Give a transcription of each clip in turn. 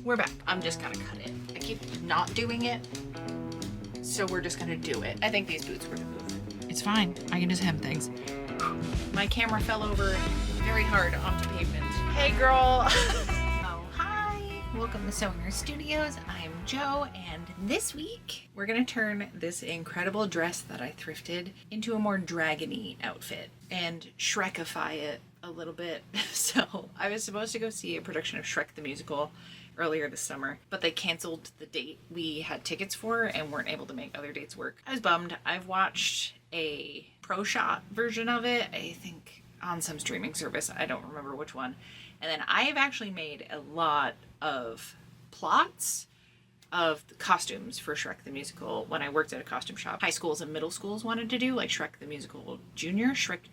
we're back. I'm just gonna cut it. I keep not doing it, so we're just gonna do it. I think these boots were gonna move. It's fine. I can just hem things. My camera fell over very hard onto pavement. Hey, girl. Oh, hi. Welcome to Sewing Her Studios. I'm Jo, and this week we're gonna turn this incredible dress that I thrifted into a more dragony outfit and Shrekify it a little bit. So I was supposed to go see a production of Shrek the Musical earlier this summer, but they canceled the date we had tickets for and weren't able to make other dates work. I was bummed. I've watched a pro shot version of it, I think on some streaming service. I don't remember which one. And then I have actually made a lot of plots of the costumes for Shrek the Musical when I worked at a costume shop. High schools and middle schools wanted to do, like Shrek the Musical Junior, Shrek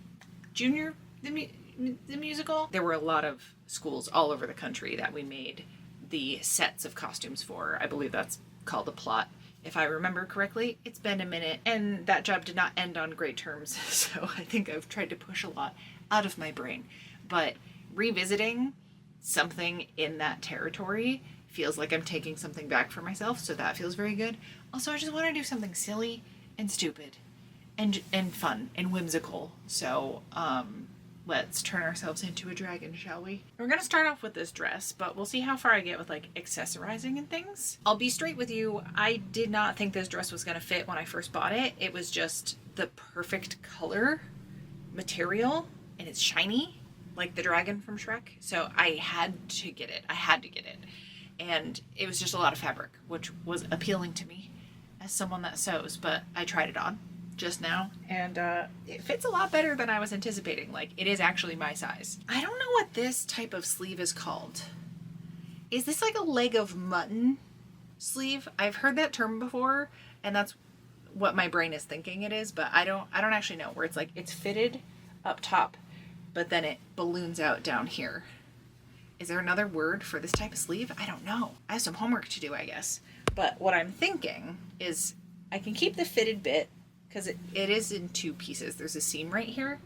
Junior the musical. There were a lot of schools all over the country that we made the sets of costumes for. I believe that's called a plot, if I remember correctly. It's been a minute, and that job did not end on great terms, so I think I've tried to push a lot out of my brain. But revisiting something in that territory feels like I'm taking something back for myself, so that feels very good. Also, I just want to do something silly and stupid and fun and whimsical. So, let's turn ourselves into a dragon, shall we? We're gonna start off with this dress, but we'll see how far I get with like accessorizing and things. I'll be straight with you. I did not think this dress was gonna fit when I first bought it. It was just the perfect color, material, and it's shiny, like the dragon from Shrek. So I had to get it. And it was just a lot of fabric, which was appealing to me as someone that sews, but I tried it on just now, and it fits a lot better than I was anticipating. Like, it is actually my size. I don't know what this type of sleeve is called. Is this like a leg of mutton sleeve? I've heard that term before, and that's what my brain is thinking it is, but I don't actually know, where it's like it's fitted up top, but then it balloons out down here. Is there another word for this type of sleeve? I don't know. I have some homework to do, I guess. But what I'm thinking is I can keep the fitted bit, because it is in two pieces. There's a seam right here,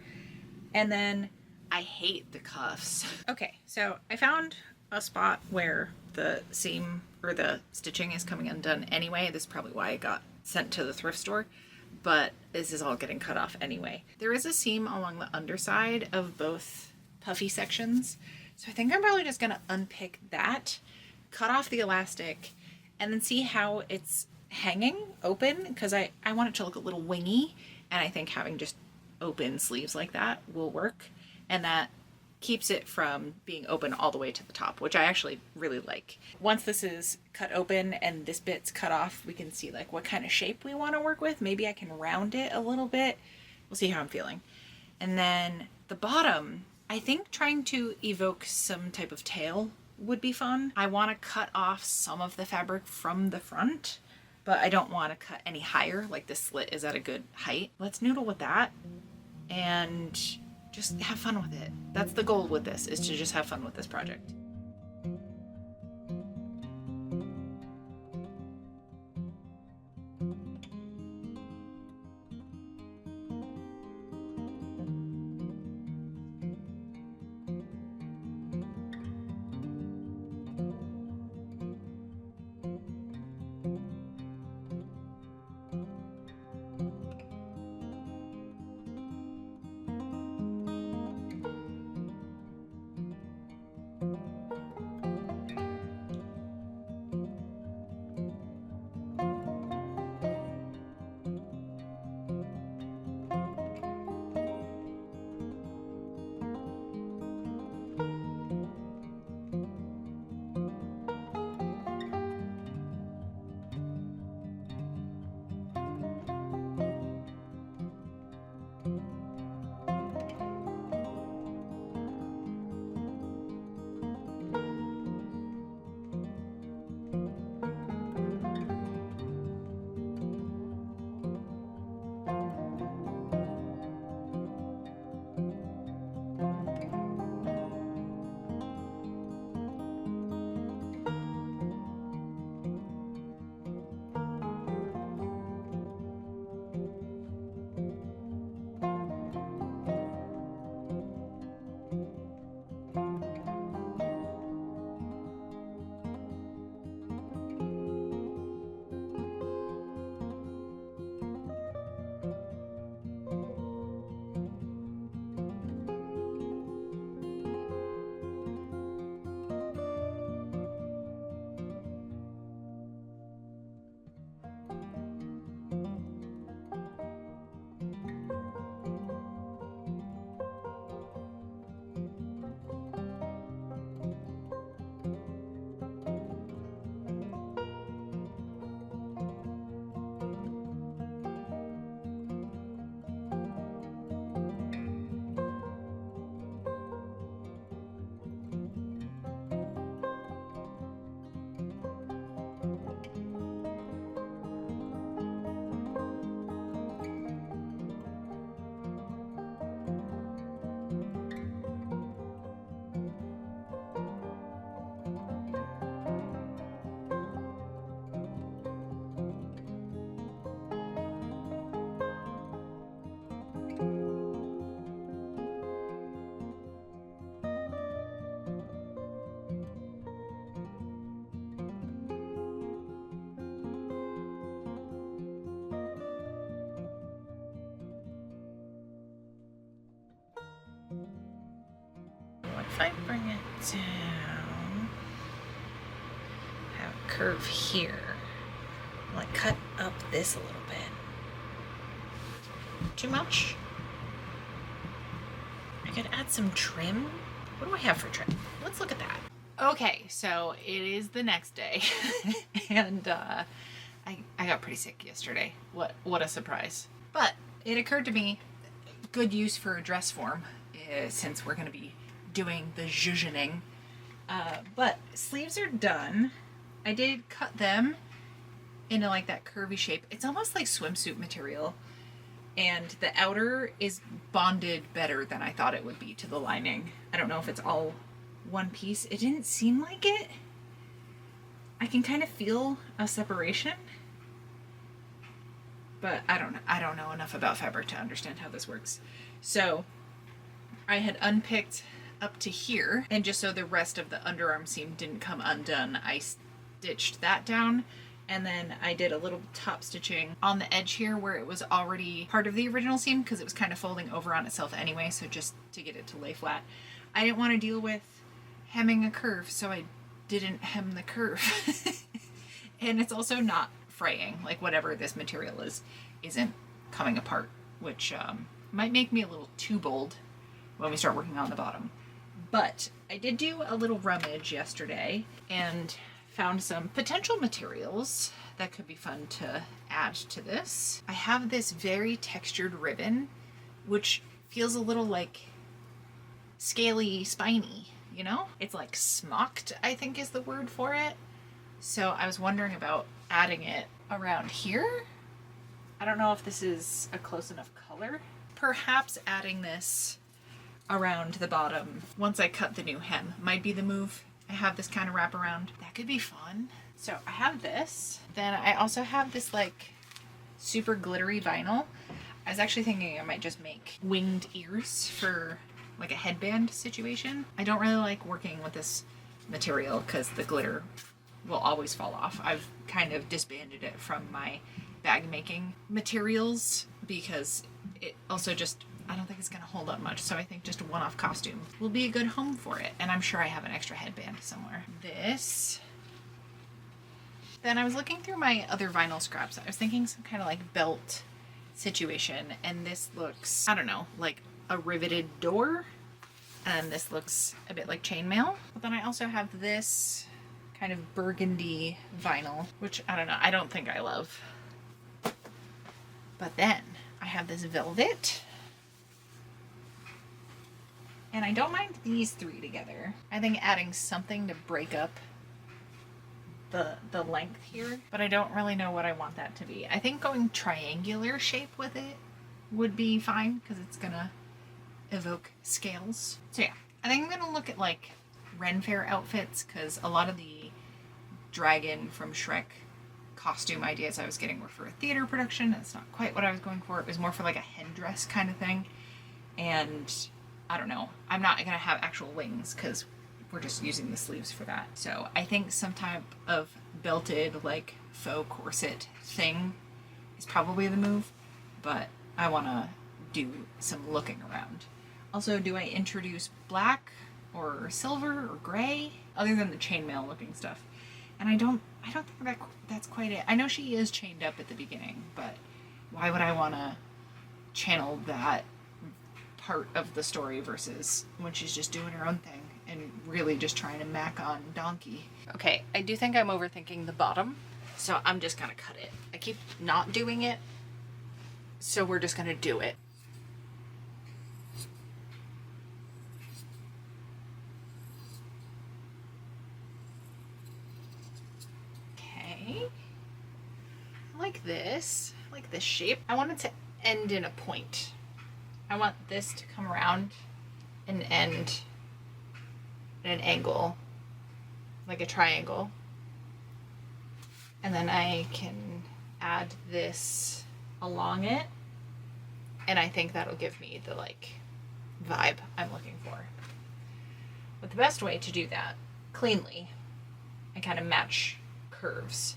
and then I hate the cuffs. Okay, so I found a spot where the seam or the stitching is coming undone anyway. This is probably why it got sent to the thrift store, but this is all getting cut off anyway. There is a seam along the underside of both puffy sections, so I think I'm probably just gonna unpick that, cut off the elastic, and then see how it's hanging open, because I want it to look a little wingy, and I think having just open sleeves like that will work, and that keeps it from being open all the way to the top, which I actually really like. Once this is cut open and this bit's cut off, we can see like what kind of shape we want to work with. Maybe I can round it a little bit. We'll see how I'm feeling. And then the bottom, I think trying to evoke some type of tail would be fun. I want to cut off some of the fabric from the front, but I don't want to cut any higher, like this slit is at a good height. Let's noodle with that and just have fun with it. That's the goal with this, is to just have fun with this project. if I bring it down, have a curve here, like cut up this a little bit. Too much? I could add some trim. What do I have for trim? Let's look at that. Okay, so it is the next day, and I got pretty sick yesterday. What a surprise. But it occurred to me, good use for a dress form, since we're going to be doing the zhuzhening. But sleeves are done. I did cut them into like that curvy shape. It's almost like swimsuit material. And the outer is bonded better than I thought it would be to the lining. I don't know if it's all one piece. It didn't seem like it. I can kind of feel a separation. But I don't know enough about fabric to understand how this works. So I had unpicked up to here, and just so the rest of the underarm seam didn't come undone, I stitched that down. And then I did a little top stitching on the edge here where it was already part of the original seam because it was kind of folding over on itself anyway, so just to get it to lay flat. I didn't want to deal with hemming a curve, so I didn't hem the curve. And it's also not fraying, like whatever this material is, isn't coming apart, which might make me a little too bold when we start working on the bottom. But I did do a little rummage yesterday and found some potential materials that could be fun to add to this. I have this very textured ribbon, which feels a little like scaly, spiny, you know? It's like smocked, I think is the word for it. So I was wondering about adding it around here. I don't know if this is a close enough color. Perhaps adding this around the bottom once I cut the new hem might be the move. I have this kind of wraparound. That could be fun. So I have this. Then I also have this like super glittery vinyl. I was actually thinking I might just make winged ears for like a headband situation. I don't really like working with this material because the glitter will always fall off. I've kind of disbanded it from my bag making materials because it also just, I don't think it's going to hold up much. So I think just a one-off costume will be a good home for it. And I'm sure I have an extra headband somewhere. This. Then I was looking through my other vinyl scraps. I was thinking some kind of like belt situation. And this looks, I don't know, like a riveted door. And this looks a bit like chainmail. But then I also have this kind of burgundy vinyl, which I don't know, I don't think I love. But then I have this velvet. And I don't mind these three together. I think adding something to break up the length here, but I don't really know what I want that to be. I think going triangular shape with it would be fine because it's gonna evoke scales. So yeah, I think I'm gonna look at like Ren Fair outfits because a lot of the dragon from Shrek costume ideas I was getting were for a theater production. That's not quite what I was going for. It was more for like a headdress kind of thing. And I don't know. I'm not going to have actual wings because we're just using the sleeves for that. So I think some type of belted like faux corset thing is probably the move. But I want to do some looking around. Also, do I introduce black or silver or gray other than the chainmail looking stuff? And I don't think that's quite it. I know she is chained up at the beginning, but why would I want to channel that part of the story versus when she's just doing her own thing and really just trying to mac on Donkey? Okay, I do think I'm overthinking the bottom, so I'm just gonna cut it. I keep not doing it, so we're just gonna do it. Like this shape. I want it to end in a point. I want this to come around and end at an angle, like a triangle. And then I can add this along it, and I think that'll give me the like vibe I'm looking for. But the best way to do that cleanly and kind of match curves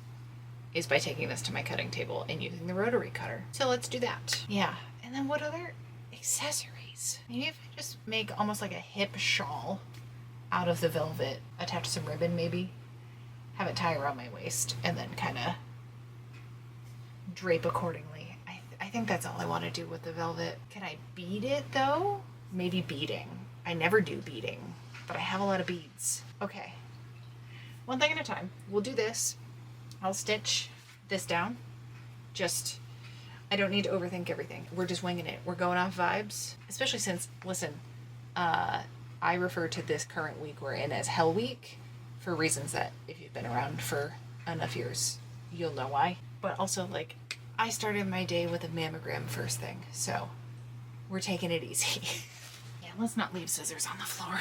is by taking this to my cutting table and using the rotary cutter. So let's do that. Yeah, and then what other accessories? Maybe if I just make almost like a hip shawl out of the velvet, attach some ribbon maybe, have it tie around my waist, and then kind of drape accordingly. I think that's all I want to do with the velvet. Can I bead it though? Maybe beading. I never do beading, but I have a lot of beads. Okay, one thing at a time. We'll do this. I'll stitch this down. I don't need to overthink everything. We're just winging it. We're going off vibes, especially since, listen, I refer to this current week we're in as Hell Week for reasons that if you've been around for enough years, you'll know why. But also, like, I started my day with a mammogram first thing, so we're taking it easy. Yeah, let's not leave scissors on the floor.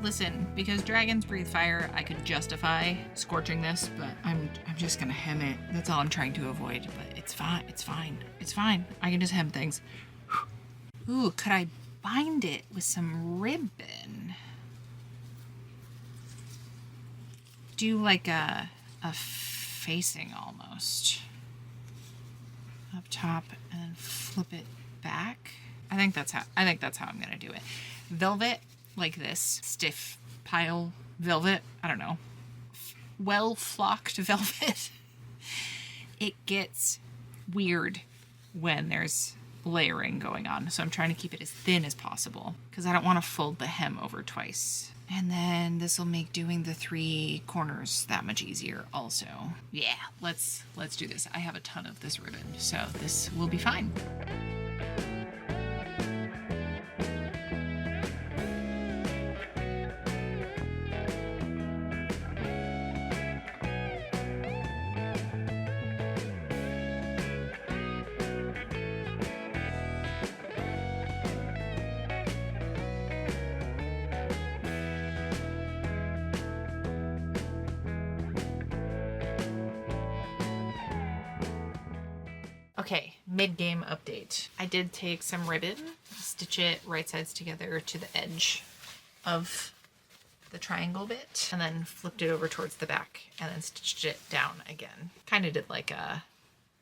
Listen, because dragons breathe fire, I could justify scorching this, but I'm just gonna hem it. That's all I'm trying to avoid, but it's fine, it's fine, it's fine. I can just hem things. Ooh, could I bind it with some ribbon? Do like a facing almost. Up top and then flip it back. I think that's how I'm gonna do it. Velvet like this, stiff pile velvet, I don't know, well flocked velvet. It gets weird when there's layering going on, so I'm trying to keep it as thin as possible because I don't want to fold the hem over twice. And then this will make doing the 3 corners that much easier also. Yeah, let's do this. I have a ton of this ribbon, so this will be fine. Okay, mid-game update. I did take some ribbon, stitch it right sides together to the edge of the triangle bit, and then flipped it over towards the back, and then stitched it down again. Kind of did like a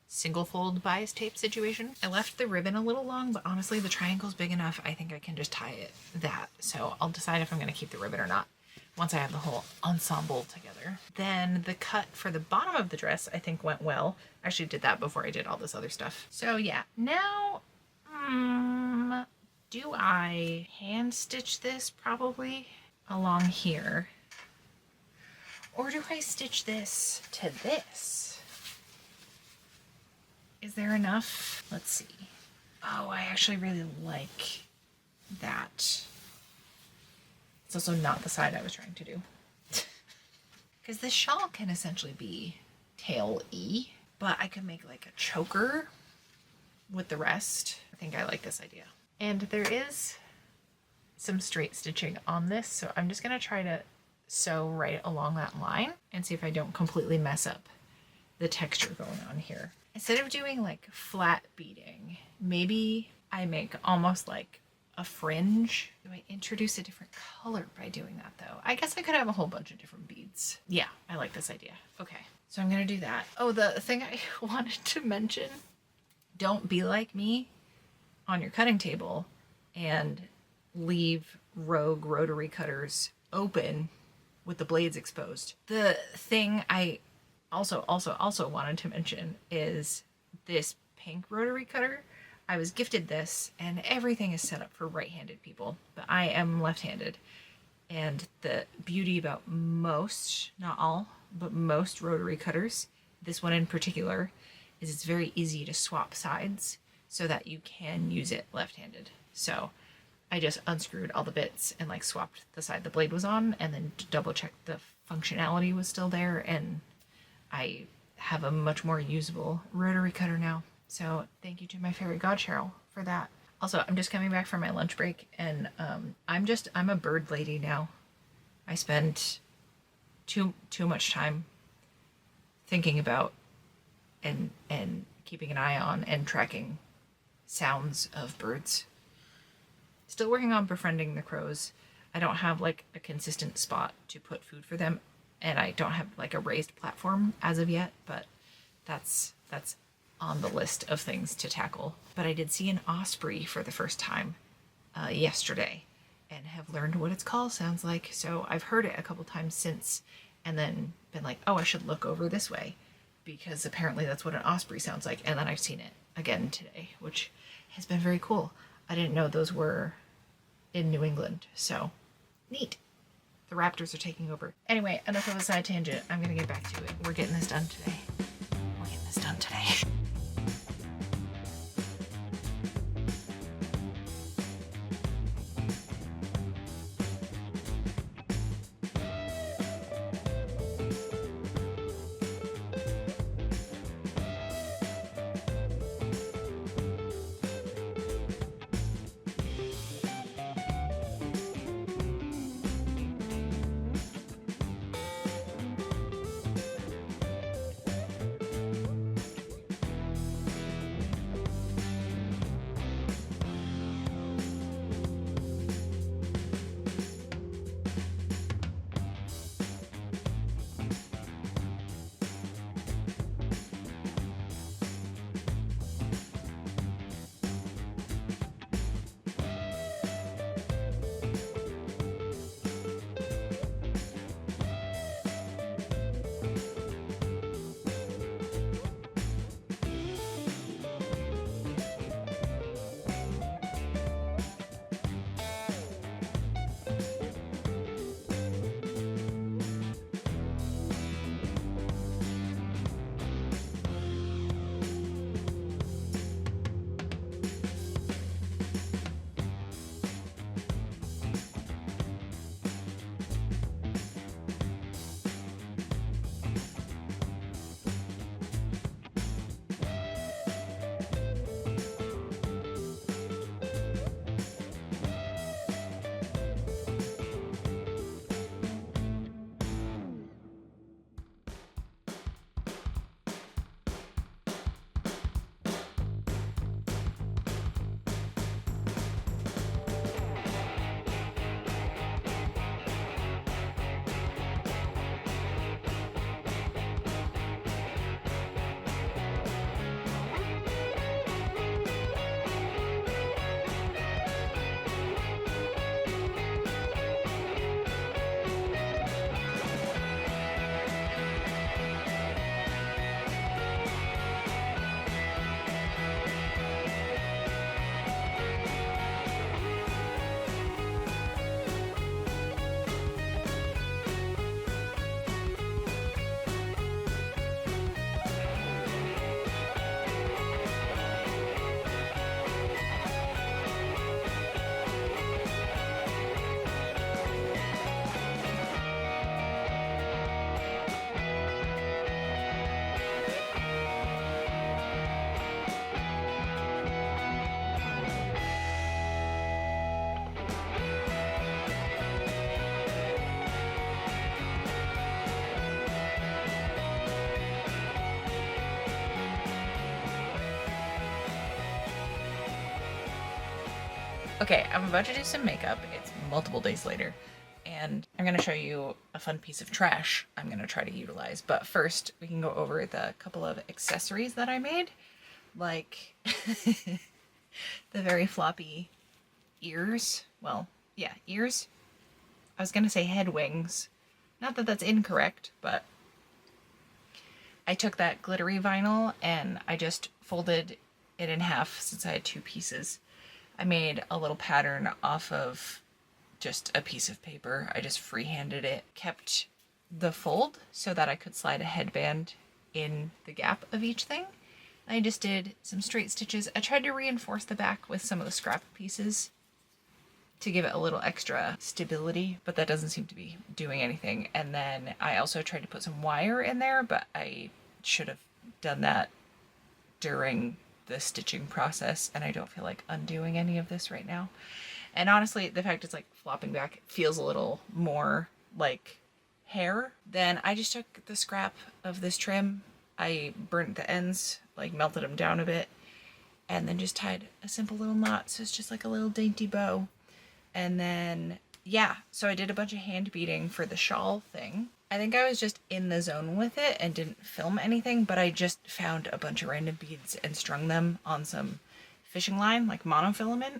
single fold bias tape situation. I left the ribbon a little long, but honestly the triangle's big enough, I think I can just tie it that. So I'll decide if I'm gonna keep the ribbon or not once I have the whole ensemble together. Then the cut for the bottom of the dress I think went well. I actually did that before I did all this other stuff. So yeah, now, do I hand stitch this probably along here? Or do I stitch this to this? Is there enough? Let's see. Oh, I actually really like that. It's also not the side I was trying to do. Because this shawl can essentially be tail-y, but I could make like a choker with the rest. I think I like this idea. And there is some straight stitching on this, so I'm just gonna try to sew right along that line and see if I don't completely mess up the texture going on here. Instead of doing like flat beading, maybe I make almost like a fringe. Do I introduce a different color by doing that though? I guess I could have a whole bunch of different beads. Yeah, I like this idea. Okay, So I'm gonna do that. Oh, the thing I wanted to mention, don't be like me on your cutting table and leave rogue rotary cutters open with the blades exposed. The thing I also wanted to mention is this pink rotary cutter. I was gifted this, and everything is set up for right-handed people, but I am left-handed. And the beauty about most, not all, but most rotary cutters, this one in particular, is it's very easy to swap sides so that you can use it left-handed. So I just unscrewed all the bits and like swapped the side the blade was on, and then double checked the functionality was still there, and I have a much more usable rotary cutter now. So thank you to my fairy god Cheryl for that. Also, I'm just coming back from my lunch break, and I'm a bird lady now. I spend too much time thinking about and keeping an eye on and tracking sounds of birds. Still working on befriending the crows. I don't have like a consistent spot to put food for them, and I don't have like a raised platform as of yet, but that's on the list of things to tackle. But I did see an osprey for the first time yesterday, and have learned what its call sounds like. So I've heard it a couple times since, and then been like, oh, I should look over this way, because apparently that's what an osprey sounds like. And then I've seen it again today, which has been very cool. I didn't know those were in New England, so neat. The raptors are taking over. Anyway, enough of a side tangent. I'm gonna get back to it. We're getting this done today. We're getting this done today. Okay, I'm about to do some makeup. It's multiple days later, and I'm going to show you a fun piece of trash I'm going to try to utilize. But first, we can go over the couple of accessories that I made, like the very floppy ears. Well, yeah, ears. I was going to say head wings. Not that that's incorrect, but I took that glittery vinyl and I just folded it in half since I had 2 pieces. I made a little pattern off of just a piece of paper. I just freehanded it, kept the fold so that I could slide a headband in the gap of each thing. I just did some straight stitches. I tried to reinforce the back with some of the scrap pieces to give it a little extra stability, but that doesn't seem to be doing anything. And then I also tried to put some wire in there, but I should have done that during the stitching process, and I don't feel like undoing any of this right now. And honestly, the fact it's like flopping back feels a little more like hair. Then I just took the scrap of this trim, I burnt the ends, like melted them down a bit, and then just tied a simple little knot, so it's just like a little dainty bow. And then, yeah, so I did a bunch of hand beading for the shawl thing. I think I was just in the zone with it and didn't film anything, but I just found a bunch of random beads and strung them on some fishing line, like monofilament,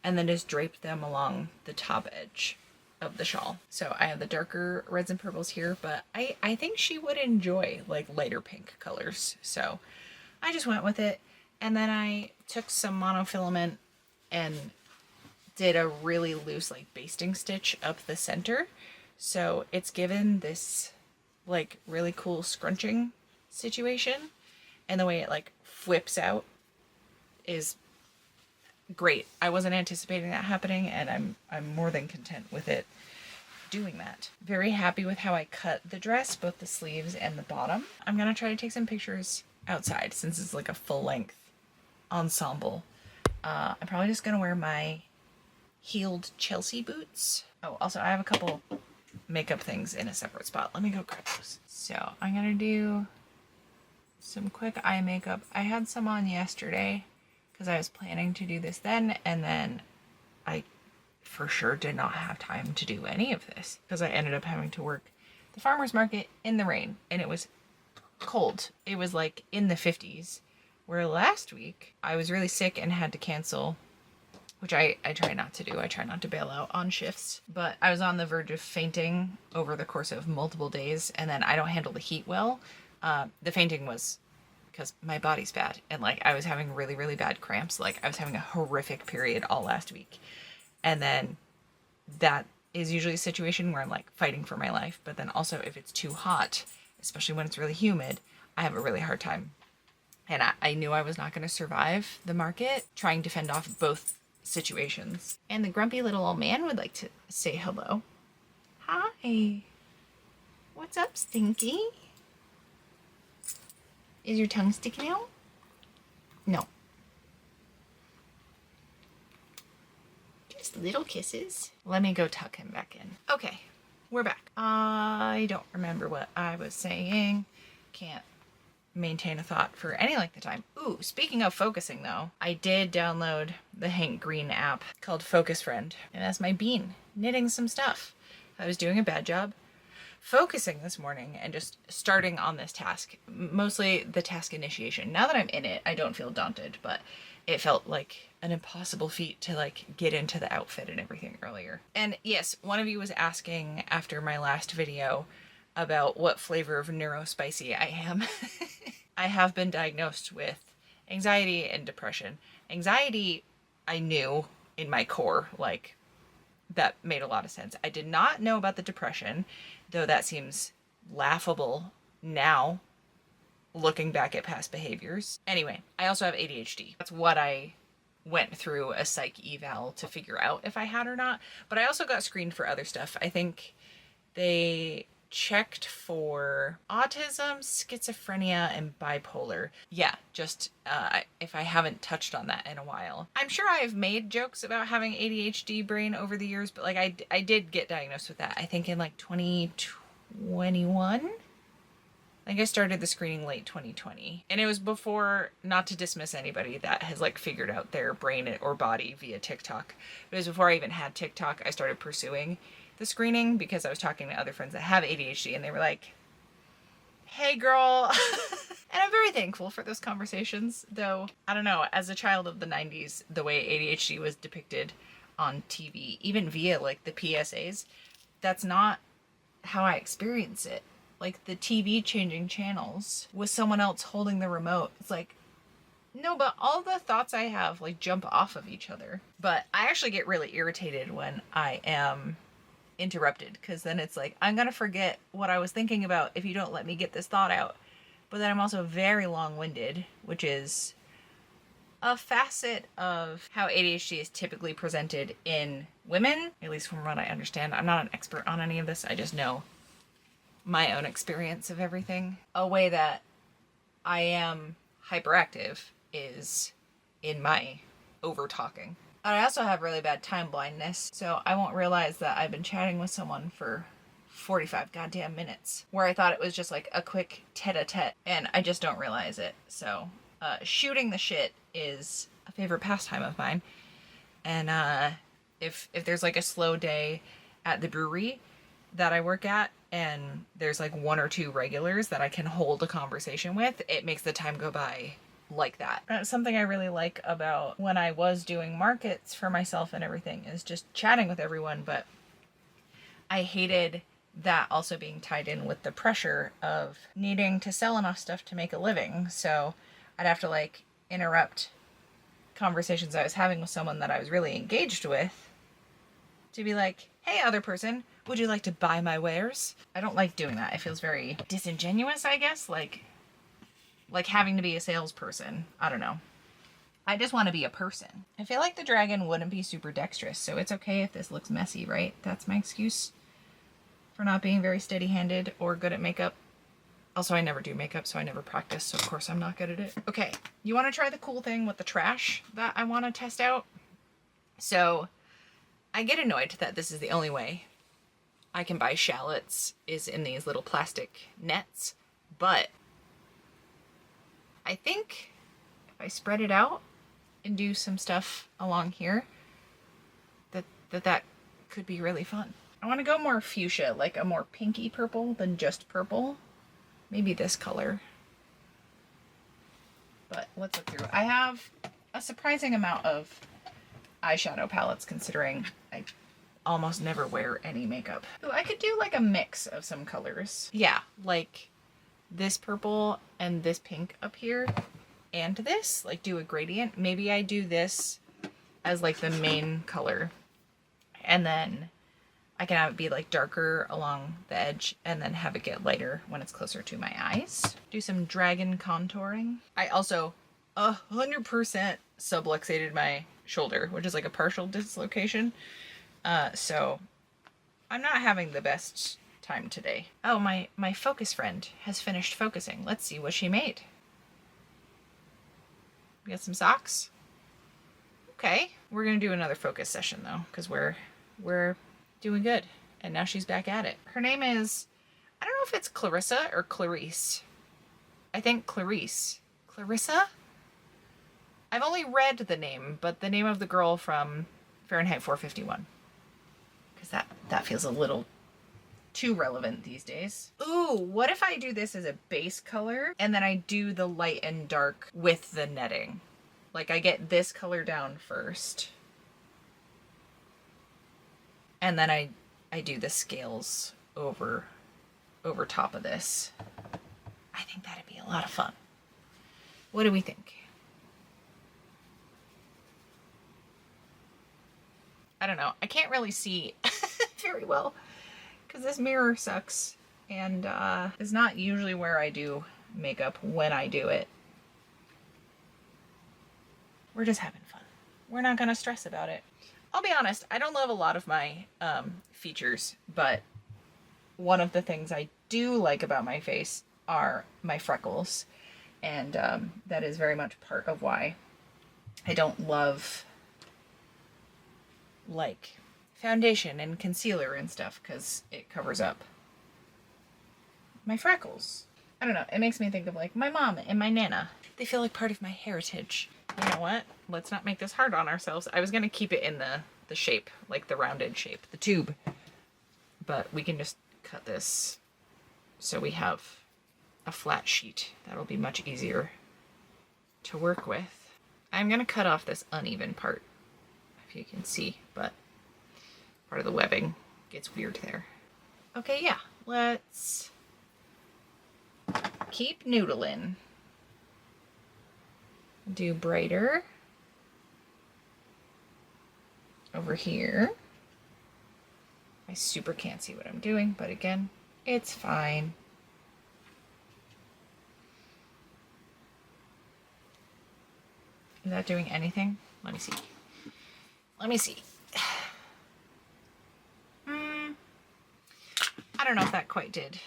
and then just draped them along the top edge of the shawl. So I have the darker reds and purples here, but I think she would enjoy like lighter pink colors. So I just went with it. And then I took some monofilament and did a really loose like basting stitch up the center. So it's given this like really cool scrunching situation, and the way it like flips out is great. I wasn't anticipating that happening, and I'm more than content with it doing that. Very happy with how I cut the dress, both the sleeves and the bottom. I'm gonna try to take some pictures outside since it's like a full length ensemble. I'm probably just gonna wear my heeled Chelsea boots. Oh, also I have a couple makeup things in a separate spot. Let me go grab those. So I'm gonna do some quick eye makeup. I had some on yesterday because I was planning to do this then, and then I for sure did not have time to do any of this because I ended up having to work the farmer's market in the rain, and it was cold. It was like in the 50s, where last week I was really sick and had to cancel, which I try not to do. I try not to bail out on shifts, but I was on the verge of fainting over the course of multiple days, and then I don't handle the heat well. The fainting was because my body's bad, and like I was having really, really bad cramps. Like I was having a horrific period all last week. And then that is usually a situation where I'm like fighting for my life. But then also if it's too hot, especially when it's really humid, I have a really hard time. And I knew I was not going to survive the market trying to fend off both situations. And the grumpy little old man would like to say hello. Hi. What's up, Stinky? Is your tongue sticking out? No. Just little kisses. Let me go tuck him back in. Okay, we're back. I don't remember what I was saying. Can't maintain a thought for any length of time. Ooh, speaking of focusing though, I did download the Hank Green app called Focus Friend, and that's my bean, knitting some stuff. I was doing a bad job focusing this morning and just starting on this task, mostly the task initiation. Now that I'm in it, I don't feel daunted, but it felt like an impossible feat to like get into the outfit and everything earlier. And yes, one of you was asking after my last video about what flavor of neurospicy I am. I have been diagnosed with anxiety and depression. Anxiety, I knew in my core, like that made a lot of sense. I did not know about the depression, though that seems laughable now, looking back at past behaviors. Anyway, I also have ADHD. That's what I went through a psych eval to figure out if I had or not. But I also got screened for other stuff. I think they checked for autism, schizophrenia, and bipolar. Yeah, just if I haven't touched on that in a while. I'm sure I've made jokes about having ADHD brain over the years, but like I did get diagnosed with that, I think in like 2021. I think I started the screening late 2020. And it was before, not to dismiss anybody that has like figured out their brain or body via TikTok, but it was before I even had TikTok I started pursuing the screening because I was talking to other friends that have ADHD, and they were like, hey girl. And I'm very thankful for those conversations, though, I don't know, as a child of the 90s, the way ADHD was depicted on TV, even via like the PSAs, that's not how I experience it. Like the TV changing channels with someone else holding the remote. It's like, no, but all the thoughts I have like jump off of each other. But I actually get really irritated when I am interrupted, because then it's like, I'm gonna forget what I was thinking about if you don't let me get this thought out. But then I'm also very long-winded, which is a facet of how ADHD is typically presented in women, at least from what I understand. I'm not an expert on any of this. I just know my own experience of everything. A way that I am hyperactive is in my over-talking. I also have really bad time blindness, so I won't realize that I've been chatting with someone for 45 goddamn minutes, where I thought it was just like a quick tete-a-tete, and I just don't realize it. So shooting the shit is a favorite pastime of mine. And if there's like a slow day at the brewery that I work at, and there's like one or two regulars that I can hold a conversation with, it makes the time go by like that. That's something I really like about when I was doing markets for myself and everything, is just chatting with everyone. But I hated that also being tied in with the pressure of needing to sell enough stuff to make a living. So I'd have to like interrupt conversations I was having with someone that I was really engaged with to be like, hey, other person, would you like to buy my wares? I don't like doing that. It feels very disingenuous, I guess. Like having to be a salesperson. I don't know. I just want to be a person. I feel like the dragon wouldn't be super dexterous, so it's okay if this looks messy, right? That's my excuse for not being very steady-handed or good at makeup. Also, I never do makeup, so I never practice, so of course I'm not good at it. Okay, you want to try the cool thing with the trash that I want to test out? So I get annoyed that this is the only way I can buy shallots, is in these little plastic nets, but I think if I spread it out and do some stuff along here, that could be really fun. I want to go more fuchsia, like a more pinky purple than just purple. Maybe this color. But let's look through. I have a surprising amount of eyeshadow palettes, considering I almost never wear any makeup. Ooh, I could do like a mix of some colors. Yeah, like this purple and this pink up here and this, like do a gradient. Maybe I do this as like the main color, and then I can have it be like darker along the edge and then have it get lighter when it's closer to my eyes. Do some dragon contouring. I also 100% subluxated my shoulder, which is like a partial dislocation. So I'm not having the best time today. Oh, my focus friend has finished focusing. Let's see what she made. We got some socks. Okay, we're gonna do another focus session though, because we're doing good. And now she's back at it. Her name is, I don't know if it's Clarissa or Clarice. I think Clarice. Clarissa? I've only read the name, but the name of the girl from Fahrenheit 451. Because that feels a little too relevant these days. Ooh, what if I do this as a base color and then I do the light and dark with the netting? Like I get this color down first, and then I do the scales over top of this. I think that'd be a lot of fun. What do we think? I don't know. I can't really see very well because this mirror sucks and is not usually where I do makeup when I do it. We're just having fun. We're not gonna stress about it. I'll be honest, I don't love a lot of my features, but one of the things I do like about my face are my freckles. And that is very much part of why I don't love like foundation and concealer and stuff, because it covers up my freckles. I don't know, it makes me think of like my mom and my nana. They feel like part of my heritage. You know what? Let's not make this hard on ourselves. I was gonna keep it in the shape, like the rounded shape, the tube. but we can just cut this so we have a flat sheet. That'll be much easier to work with. I'm gonna cut off this uneven part, if you can see, but part of the webbing gets weird there. Okay, yeah, let's keep noodling. Do brighter over here. I super can't see what I'm doing, but again, it's fine. Is that doing anything? Let me see. Let me see. I don't know if that quite did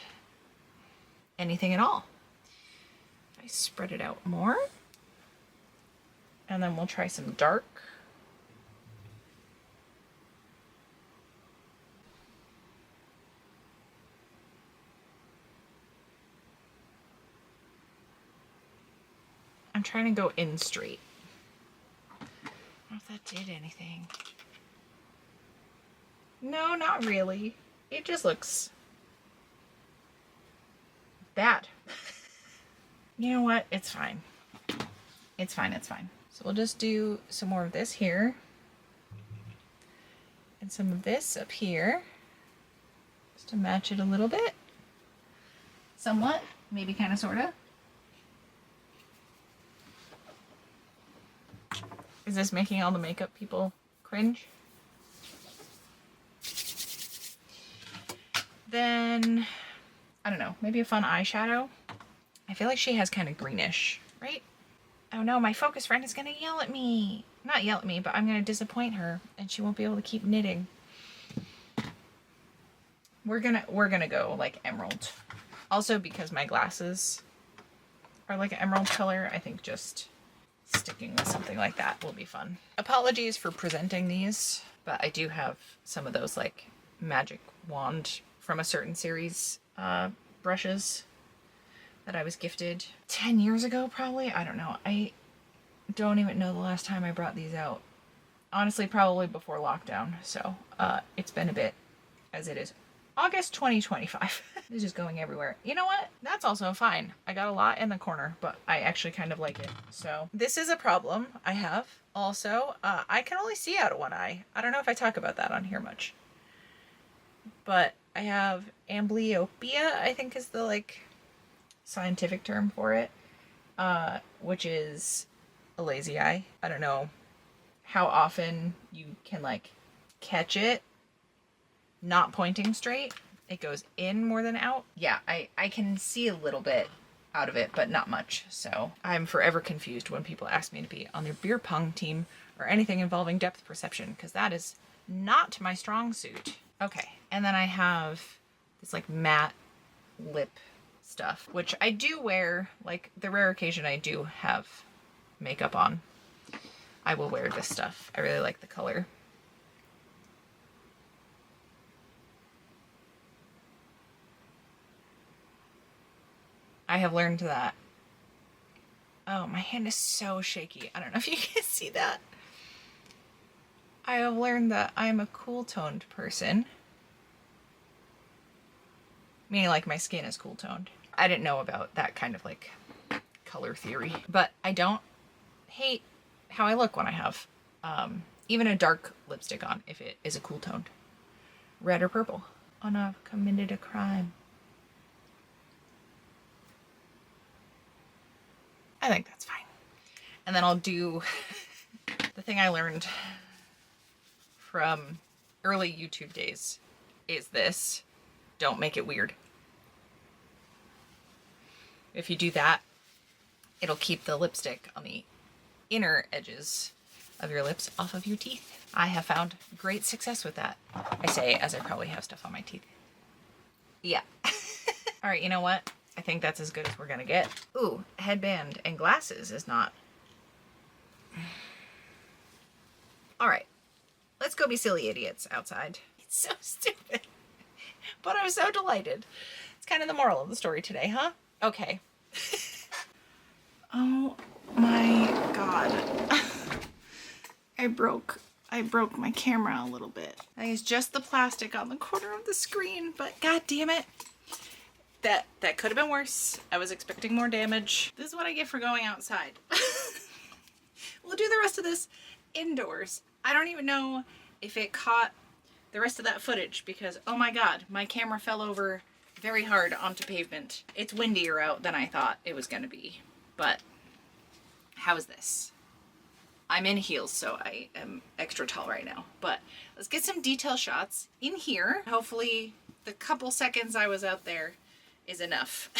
anything at all. I spread it out more. And then we'll try some dark. I'm trying to go in straight. I don't know if that did anything. No, not really. It just looks bad. You know what? It's fine. It's fine, it's fine. So we'll just do some more of this here. And some of this up here. Just to match it a little bit. Somewhat. Maybe kind of, sort of. Is this making all the makeup people cringe? Then, I don't know, maybe a fun eyeshadow. I feel like she has kind of greenish, right? Oh no, my focus friend is gonna yell at me. Not yell at me, but I'm gonna disappoint her and she won't be able to keep knitting. We're gonna go like emerald. Also because my glasses are like an emerald color, I think just sticking with something like that will be fun. Apologies for presenting these, but I do have some of those like magic wand from a certain series brushes that I was gifted 10 years ago probably. I don't know. I don't even know the last time I brought these out. Honestly, probably before lockdown. So it's been a bit, as it is August 2025. This is going everywhere. You know what? That's also fine. I got a lot in the corner, but I actually kind of like it. So this is a problem I have. Also, I can only see out of one eye. I don't know if I talk about that on here much. But I have amblyopia, I think is the like scientific term for it, which is a lazy eye. I don't know how often you can like catch it not pointing straight. It goes in more than out. Yeah, I can see a little bit out of it, but not much. So I'm forever confused when people ask me to be on their beer pong team or anything involving depth perception, because that is not my strong suit. Okay, and then I have this like matte lip stuff, which I do wear, like the rare occasion I do have makeup on, I will wear this stuff. I really like the color. I have learned that, oh, my hand is so shaky. I don't know if you can see that. I have learned that I'm a cool toned person. Meaning like my skin is cool toned. I didn't know about that kind of like color theory, but I don't hate how I look when I have even a dark lipstick on if it is a cool toned. Red or purple. Oh no, I've committed a crime. I think that's fine. And then I'll do the thing I learned from early YouTube days is this. Don't make it weird. If you do that, it'll keep the lipstick on the inner edges of your lips off of your teeth. I have found great success with that. I say as I probably have stuff on my teeth. Yeah. All right, you know what? I think that's as good as we're gonna get. Ooh, headband and glasses is not. All right, let's go be silly idiots outside. It's so stupid, but I'm so delighted. It's kind of the moral of the story today, huh? Okay. Oh my God. I broke I broke my camera a little bit. I think it's just the plastic on the corner of the screen, but god damn it. That could have been worse. I was expecting more damage. This is what I get for going outside. We'll do the rest of this indoors. I don't even know if it caught the rest of that footage because, oh my god, my camera fell over very hard onto pavement. It's windier out than I thought it was gonna be. But how is this? I'm in heels, so I am extra tall right now. But let's get some detail shots in here. Hopefully the couple seconds I was out there is enough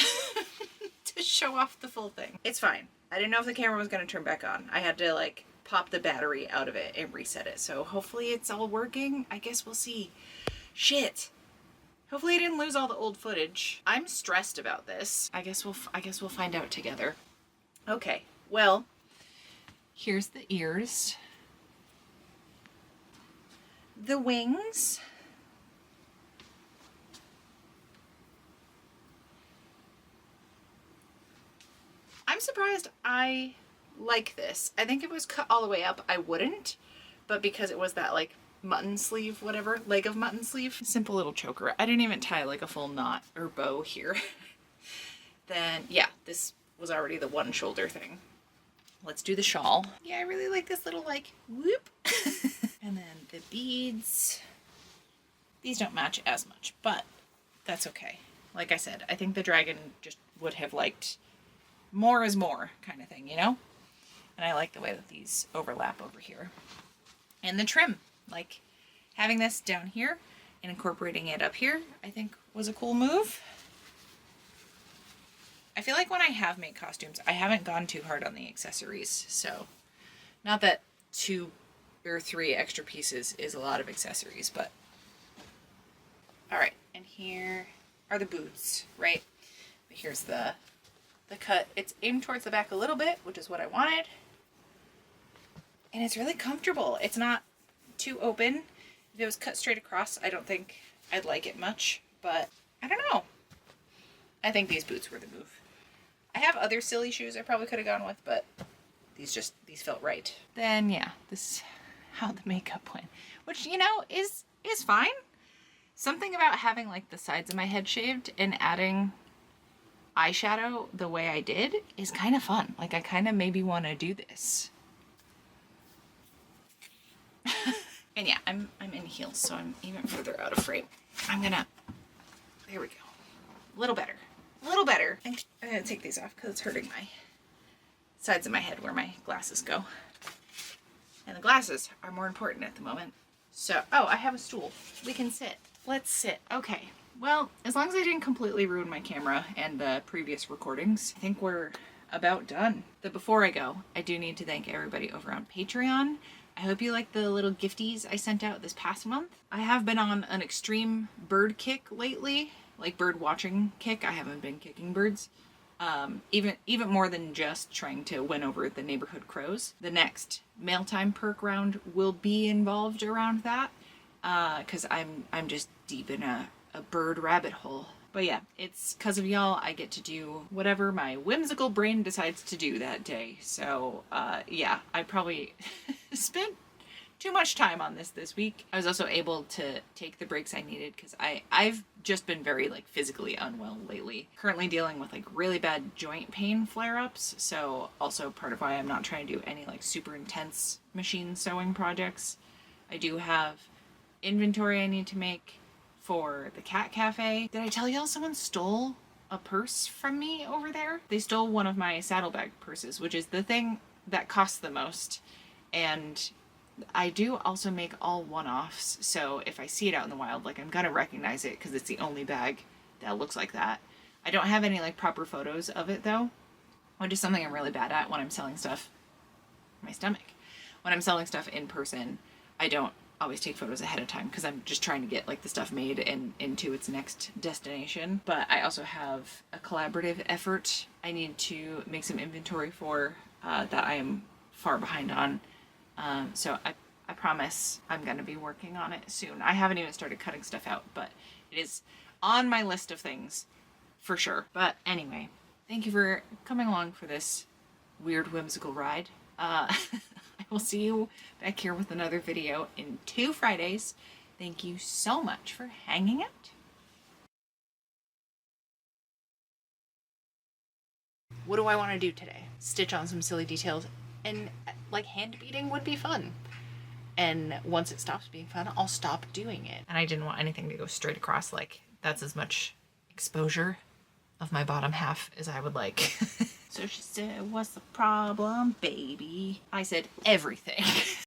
to show off the full thing. It's fine. I didn't know if the camera was gonna turn back on. I had to like pop the battery out of it and reset it. So hopefully it's all working. I guess we'll see. Shit. Hopefully I didn't lose all the old footage. I'm stressed about this. I guess we'll find out together. Okay. Well, here's the ears. The wings. I'm surprised I like this. I think if it was cut all the way up, I wouldn't. But because it was that like mutton sleeve, whatever, leg of mutton sleeve, simple little choker. I didn't even tie like a full knot or bow here. Then yeah, this was already the one shoulder thing. Let's do the shawl. Yeah, I really like this little like whoop. And then the beads. These don't match as much, but that's okay. Like I said, I think the dragon just would have liked more is more kind of thing, you know? And I like the way that these overlap over here. And the trim, like having this down here and incorporating it up here, I think was a cool move. I feel like when I have made costumes, I haven't gone too hard on the accessories. So not that 2 or 3 extra pieces is a lot of accessories, but all right. And here are the boots, right? But here's the cut. It's aimed towards the back a little bit, which is what I wanted. And it's really comfortable. It's not too open. If it was cut straight across, I don't think I'd like it much, but I don't know. I think these boots were the move. I have other silly shoes I probably could have gone with, but these felt right. Then yeah, this is how the makeup went, which, you know, is fine. Something about having like the sides of my head shaved and adding eyeshadow the way I did is kind of fun. Like I kind of maybe want to do this. And yeah, I'm in heels, so I'm even further out of frame. There we go. A little better. I'm gonna take these off because it's hurting my sides of my head where my glasses go. And the glasses are more important at the moment. So, oh, I have a stool. We can sit. Let's sit. Okay. Well, as long as I didn't completely ruin my camera and the previous recordings, I think we're about done. But before I go, I do need to thank everybody over on Patreon. I hope you like the little gifties I sent out this past month. I have been on an extreme bird kick lately, like bird watching kick. I haven't been kicking birds. Even more than just trying to win over the neighborhood crows. The next mail time perk round will be involved around that, because I'm just deep in a bird rabbit hole. But yeah, it's because of y'all I get to do whatever my whimsical brain decides to do that day. So yeah, I probably spent too much time on this week. I was also able to take the breaks I needed because I've just been very like physically unwell lately. Currently dealing with like really bad joint pain flare-ups. So also part of why I'm not trying to do any like super intense machine sewing projects. I do have inventory I need to make for the cat cafe. Did I tell y'all someone stole a purse from me over there? They stole one of my saddlebag purses, which is the thing that costs the most. And I do also make all one-offs, so if I see it out in the wild, like I'm gonna recognize it because it's the only bag that looks like that. I don't have any like proper photos of it though, which is something I'm really bad at when I'm selling stuff. My stomach. When I'm selling stuff in person, I don't always take photos ahead of time because I'm just trying to get like the stuff made and into its next destination. But I also have a collaborative effort I need to make some inventory for that I am far behind on. So I promise I'm going to be working on it soon. I haven't even started cutting stuff out, but it is on my list of things for sure. But anyway, thank you for coming along for this weird whimsical ride. I will see you back here with another video in 2 Fridays. Thank you so much for hanging out. What do I want to do today? Stitch on some silly details, and like hand beading would be fun. And once it stops being fun, I'll stop doing it. And I didn't want anything to go straight across, like that's as much exposure of my bottom half as I would like. So she said, what's the problem, baby? I said everything.